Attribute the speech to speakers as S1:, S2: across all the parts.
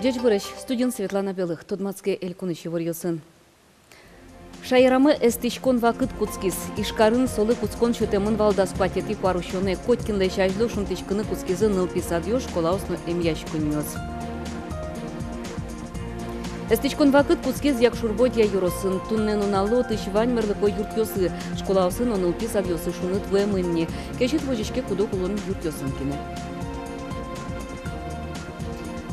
S1: Одеж Бурыш, студент Светлана Белых, Тодмацкий Элькунычи Ворьосын. Шайрамы эстичкон вакыт куцкис, ишкарын солы куцкон чөтемын валдас патети парушоне, коткин лешажло шунтичкыны куцкизы нылписадьё школаусну эмьяш куньёз. Эстичкон вакыт куцкиз як шурбодья юросын, туннен унало тышвань мерлыко юртёсы, школаусын нылписадьёсы шунут вэмынни, кешит вожишке кудок улон юртёсын кине.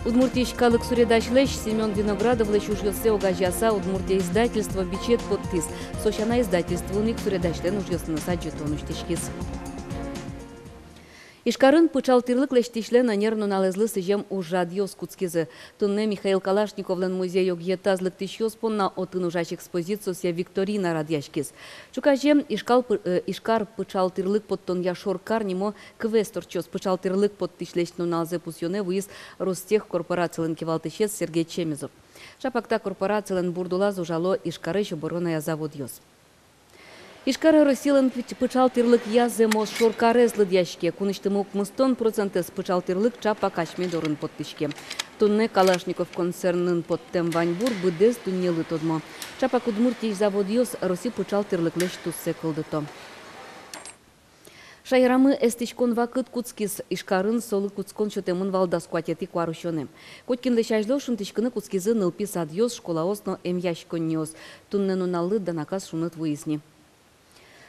S1: Удмуртийскалык суредачлеш Семен Виноградовлыч ужьёсе огажаса Удмуртия издательство бичет подпис. Сошана издательство уник суредачлен ужьёсыны саджетон уштишкиз. Ишкарын пычалтырлык лештишлен нервну налезлы сыжем ужадьёс куцкизы. Тунне Михаил Калашниковлен музей огьетазлык тишьёс понна отын ужач экспозициясе викторина радьяшкиз. Чукажем ишкар пычалтырлык подтон яшор карнимо квесторчёс пычалтырлык подтишлешну налзе пусьёне вуиз Ростех корпорациялен кевалтышес Сергей Чемизов. Шапакта корпорациялен бурдулаз ужало ишкарыш оборонная заводьёс. Ишкары Россиялен пычалтырлык язе мос шоркарезлы дяшке, куныштымук мыстон процентес пычалтырлык чапа качме дорын подтышке. Тунне Калашников концернын подтем ваньбур быдез туннелы тодмо. Чапа Удмуртий заводьёс Роси пычалтырлык леш туссе кылдыто. Шайрамы эстичкон вакыт куцкис, ишкарын солы куцкон чөтемын валдас куатети куарушонем. Коткин лешажло шунтышкыны куцкизы нылпи садьёс школаосно эмьяш коньёс. Тунне нуналы да наказ шунут выясни.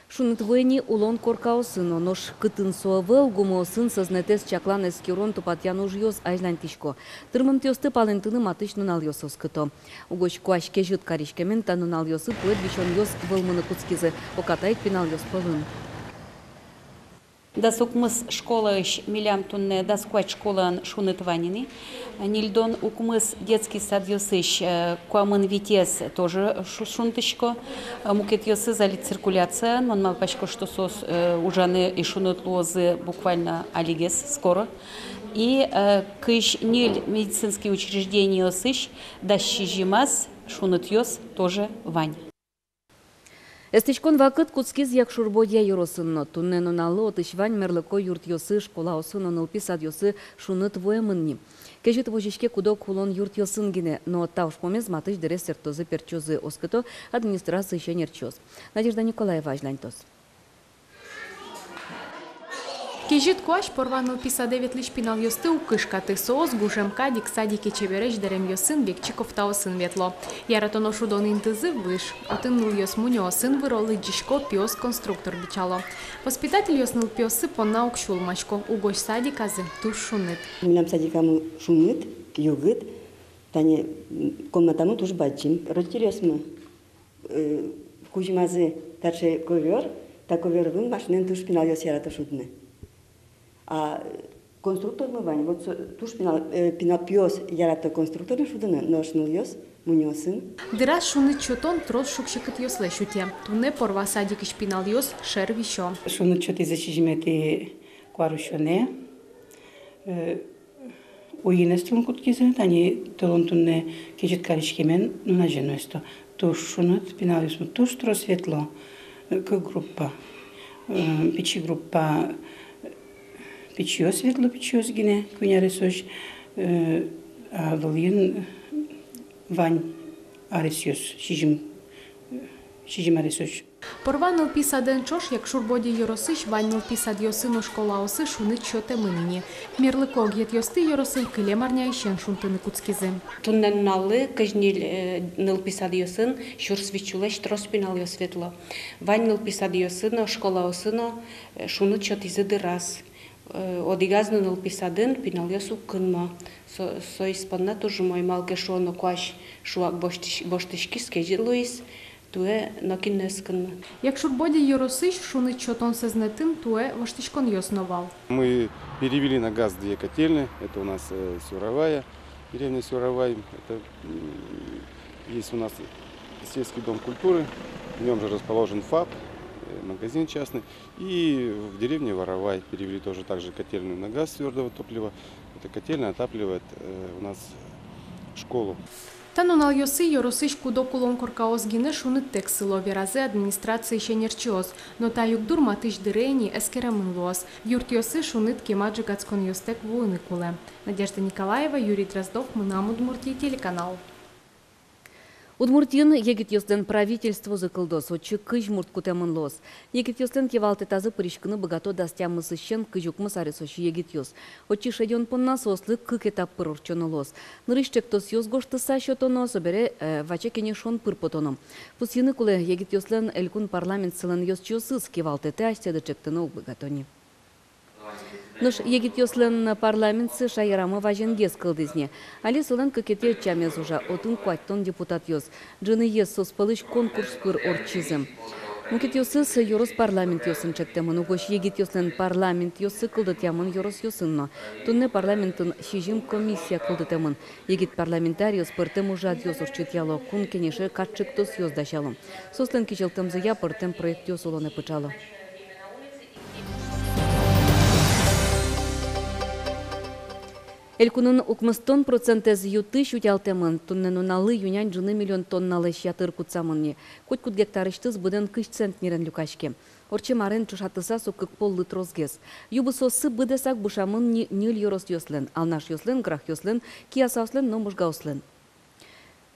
S1: Шунит войни улон коркаосыно, нош кытын суавел гумоосын сознетес чаклан эскирон тупатян ужьёс айзлантишко. Тырмым тёсты палентыны матыш нунальёсос кыто. Угоч куашке жыт каришкемен та нунальёсы пуэт вишоньёс вылмыны куцкизы, окатайк пинальёс полын.
S2: Дасукмыс школа милям тунне дасквать школан шунит ванины. Нильдон укмыс детский сад ёсыш куамын витес тоже шунтышко. Мукет ёсы зали циркуляция. Он мал пачко что сос ужаны и шунут лозы буквально алигес скоро. И кыш ниль медицинские учреждения ёсыш дащижимас шунут ёс тоже вань.
S1: Эстичкон вакыт куцкиз як шурбодья юросынно, тунне нунало тышвань мерлыко юртьёсы школаосын онылпи садьёсы шунут воемынни. Кежит вожишке кудок хулон юртьёсын гине, но тауш помез матыш дерес сертозы перчозы оскыто администрация еще нерчоз. Надежда Николаева ажлантос.
S3: Кежит куаш порваныл писадевет лиш пинал ёсты укышкаты соос гужем кадик садики чевереш дерем ёсын бекчиков таосын ветло. Яратоно шудон интызы выш. Отын ныл ёс муньо сын выролы джишко пиос конструктор бичало. Воспитатель ёс ныл пиосы понна укшул мачко. Угош садик азы туш шунит.
S4: Милям садикамы шунит, югыт, тани комнатамы туш бачим. Родители ёсмы кужимазы тарше ковер, та ковер вын машинен туш пинал ёс ярата шудны. А конструктор мы вань, вот туш пинал пьёс ярата конструктор шудыны, ношнул ёс, муньосын.
S3: Дыра шунит чотон трос шукшикыт ёсле шуте. Тунне порва садик иш пинал ёс шер вишо.
S5: Шунит чоти зачижимети куарушоне. Уинестун куткизы, тани толон тунне кежит каришкемен нунаженосто. Туш шунит пинал ёс, туш трос светло. К группа, печи группа. Печьё светло, печьё сгине, кунярисош, а волин вань арисьёс, шижим арисош.
S3: Порваныл писаден чош, як шурбоді йоросиш, ваннил писад йосину школа оси шунит чоте минині. Мірлико ог'єт йости йороси, килемарня іщен шунтини куцкізи.
S2: Туннен налы кажнил ныл писад йосын, шур свечулеш трос пинал йос светло. Вань ныл писад йосыно, школа осыно, шунит чот изыды раз. Одигазно ныл писадын пинал ёсу кынма. Со испанна тоже мой малке шоно куаш шуак боштышки скежи луис, туе нокиннес кынма.
S3: Як шурбоді йоросиш, шунит чотон сезнетин, туе воштишкон йосновал.
S6: Мы перевели на газ 2 котельные. Это у нас Сюровая, деревня Сюровай. Это есть у нас сельский дом культуры, в нем же расположен ФАП. Магазин частный, и в деревне Воровай перевели тоже также котельную на газ твердого топлива. Эта котельная отапливает у нас школу.
S3: Танунал йосы yorosыш кудокулон коркаозгины шунит тексыло веразе администрации шенерчиоз, но та югдур матыш дырени эскерамын луос. Юрт йосы шунит кемаджи гацкон йостек вуыны куле. Надежда Николаева, Юрий Дроздов, Мынам Удмуртия, телеканал.
S1: Удмуртин егет йослен правительство закылдос, отчы кыж мурт кутемын лос. Егет йослен кевалты тазы пыришкыны богато дастямы сыщен кыжук мысарис очы егет йос. Отчы шеден понна сослы кык этап пырорчоны лос. Нырышчек тос йос гоштыса шотоно собере вачекене шон пырпотоном. Пусины куле егет йослен элькун парламент сылын йос чосыз кевалты те астеды чектыны убыгатони. Нуш егит йослен парламентсы шайрамы важенгес кылдызне. Али сылын кыкете чамез уже отын куаттон депутат йос. Джыны ес соспалыш конкурс пыр орчизым. Мукет йосыз йорос парламент йосын чектемын. Угош егит йослен парламент йосы кылдытямын йорос йосынно. Тунне парламентын шижим комиссия кылдытемын. Егит парламентариос пыртем ужат йос орчытяло. Кун кенеше катчык тос йос дашало. Сослен кичелтымзы я пыртем проект йос олоне пычало. Элькунын укмыстон процентез юты шутялтемын, тунненуналы юнян жыны миллион тонналы шятыр кутсамынне. Кут гектарыштыз буден кыш центнерен люкашке. Орче марен чушатыса сокык поллы трозгез. Юбы сосы быдесак бушамын нил йорос йослен, алнаш йослен, грах йослен, киясауслен, номушга ослен.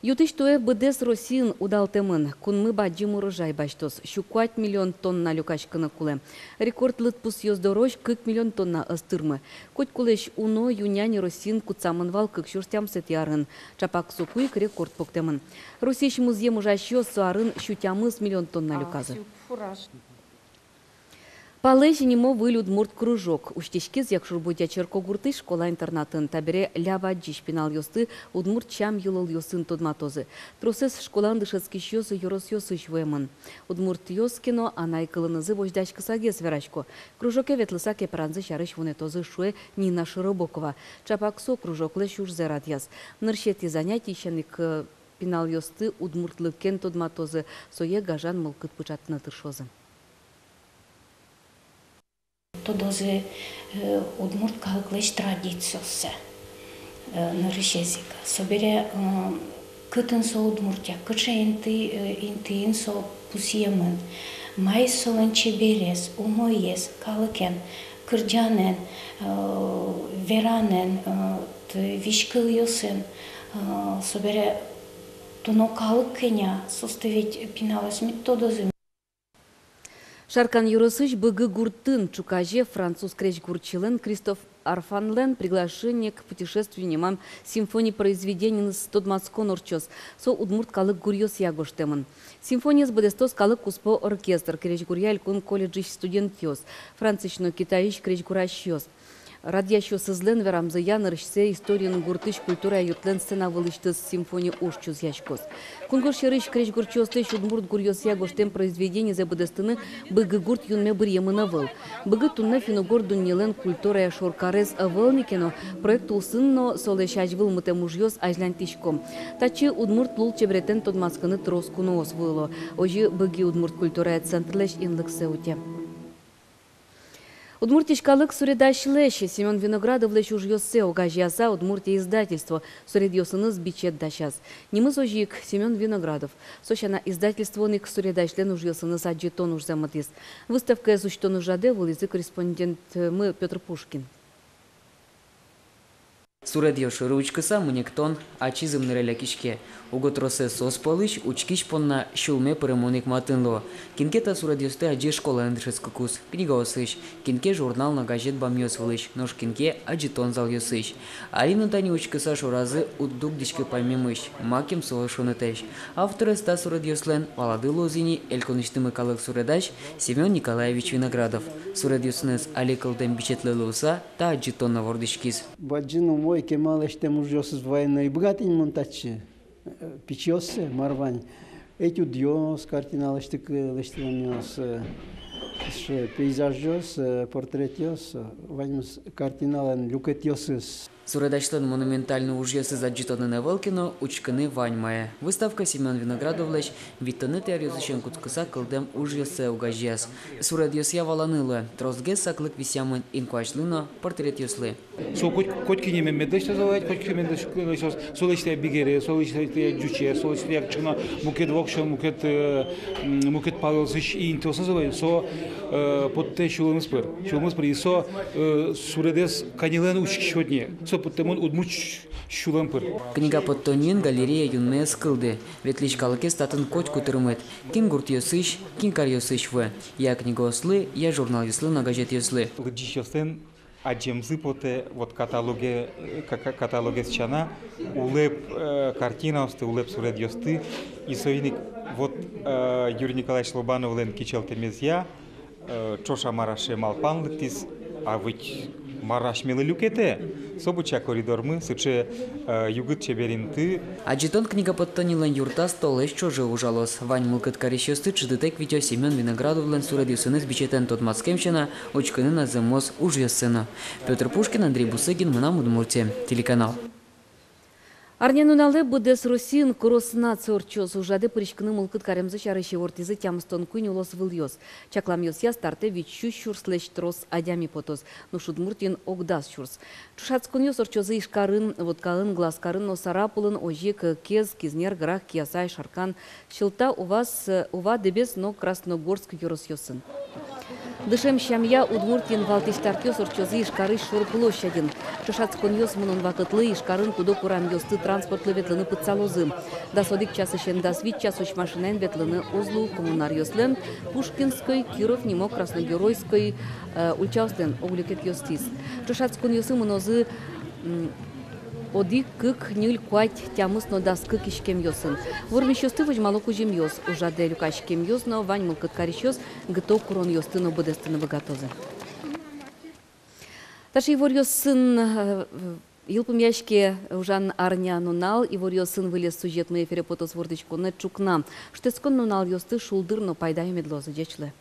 S1: Ютыш туэ быдес Россиин удалтемын, кунмы баджим урожай баштос, щукуать миллион тонна люкашкыны куле. Рекорд лытпус ёздорош 40 миллион тонна ыстырмы. Коть кулеш уно юняни Россиин куцамын вал кык шурстям сет ярын. Чапак сокуик рекорд поктемын. Российш музем ужаш ёс суарын щутямыз миллион тонна люказы. Палежи немо вылюд мурт кружок. Уштешкез як шурбудя черкогурты школа-интернатын табере ляваджи шпинал йосты удмурт чам юлыл йосын тодматозы. Тросес школан дышецкиш йосы йорос йосы швемын. Удмурт йоскино анай кылынызы вождачка сагес верачко. Кружоке ветлысаке пранзы шарыш вунетозы шуэ Нина Широбокова. Чапаксо кружок леш уж зарадьяс. Ныршети занятий щеник пинал йосты удмуртлыкен тодматозы. Сое гажан мылкыт пучатны тыршозы.
S7: Тодозе удмурт калыклеш традициосе нырышезика. Собере кытын со удмуртя, кыча инти со пусиемын, май солен чеберес, умоес, калыкен, кырджанен, веранен, вишкыл йосен, собере туно калык кеня, составить пиналась методозы.
S1: Шаркан юросыш быгы гуртын чукаже француз креч гурчилен Кристоф Арфанлен приглашение к путешествию немам симфонии произведений с Тодмацкон орчос, со удмурт калык гурьос ягоштемын. Симфония с бедестос калык успо оркестр, креч гурьяль кун колледжиш студент йос, францично китаиш креч гураш йос. Радьящо сызлен верамзы янырышсе историян гуртыш культура ютлен сцена вылыштыз симфония ушчуз яшкос. Кунгош шерыш креч гурчостыш удмурт гурьос ягоштем произведений за бедестыны быгы гурт юнме бырьемына выл. Быгы тунна финогор дуннелен культура я шоркарез авылникено проект улсынно солешаж выл мытемужьос ажлян тишком. Тачы удмурт лул чебретен тодмаскыны троскуну ос выло. Ожи быги удмурт культура центрлеш инлыксе уте. Удмуртишкалык суредашлеш Семен Виноградов леш уж йосе огажьяза Удмуртия издательство суредьосыныз бичет дашаз. Немыз ожик Семен Виноградов. Сощана издательство ник суредашлен уж йосыныз аджетон уж заматис. Выставка зуштон ужаде вылизы корреспондент мы Петр Пушкин.
S8: Суредьош ручкыса мунектон ачизым нырыля кишке. Уготросе сос полыш учкиш понна шулме перемоник матынло. Кинкета суредьосте аджи школа эндышес кукус. Книга осыш. Кинке журнал на газет бамьос вылыш. Нож кинке аджитон зал йосыш. Арина тани учкыса шоразы уддук дичке паймемыш. Маким солошонетеш. Авторы ста суредьослен палады лозини эльконыштымы калык суредаш Семен Николаевич Виноградов. Суредьоснес аликалден бичетле луса та аджитон на вордышкиз.
S9: Баджину мой кемал эштем ужосыз военной богатень монтачи. Пичосе, марвань. Эти удьос, картинал штык лештиламиос, пейзажос, портретиос, ваньмус картинален люкетиосыз.
S8: Суредачлен монументальну ужьесы заджитоны невелкино учкины ваньмае. Выставка Семен Виноградовлеч виттаны теоризучен куткыса кылдем ужьесы угажьяс. Суред йосья валанылы, трозге саклык висямын инкуачлыно портрет йослы.
S10: Со котки не медеш называют, котки медеш соличтия бигере, соличтия джуче, соличтия чына мукет вокшо, мукет палосыш и интос называют. Со под те шулмыспыр и со суредес канилен учкишотне. Со под темон удмуч шулмыспыр.
S8: Книга под тонин галерея юнме скылды. Ветличкалыке статын котку тырмыт. Кин гурт йосыш, кин кар йосыш в. Я книга ослы, я журнал йослы на газет йослы.
S11: Лыджищостен аджемзы поте вот каталоге счана улеп картина осты улеп суред йосты и соиник вот Юрий Николаевич Лобанов лен кичел темезья чоша мараше малпан лыктис а ведь мараш милы люкете собуча коридор мы сыче югыт чеберинты.
S8: Аджитон книга под тонилен юрта столеш чоже ужалос. Вань мылкыт карещосты чыдытек видео Семен Виноградовлен суредюсыны сбичетен тот Мацкемщина очканы на земос ужьесына. Петр Пушкин, Андрей Бусыгин, мы на Удмуртия. Телеканал.
S1: Арнянунале будес Росин коросна цорчоз ужаде пырышкыны мылкыт каремзы чарышы ортизы тямстон куйн улос выльёс. Чаклам йос старте вичу щурслеш трос адями потос. Нушудмуртин огдас щурс. Чушацкон йос орчозы ишкарын, водкалын, глазкарын, носарапулын, ожик, кез, кизнер, грах, киясай, шаркан. Щылта ува дебес, но Красногорск йорос йосын. Дышем щамья Удмуртин валтиштартёс орчозы ишкары шур площадин. Чушацкон йос мунон вакытлы ишкарын кудо курам йосты транспортлы ветлыны пыцалозы. Дасодик час ищен дасвит час уч машинен ветлыны узлу коммунар йослен Пушкинской, Киров, Нимо, Красногеройской, Ульчаустен, Огликет йостис. Чушацкон йосы мунозы оди кык нюль куать тямыс но дас кык ишкем йосын. Вормищосты вожмалок ужим йос. Ужаде люкашкем йос, но вань мылкыт карищос, гыто курон йосты но будестыны богатозы. Таши вор йосын Илпым яшке ужан арня нунал, и вор йосын вылез сюжет мы эфире потос вордычку на чукна. Штескон нунал йосты шулдырно пайдаю медлозы дечлы.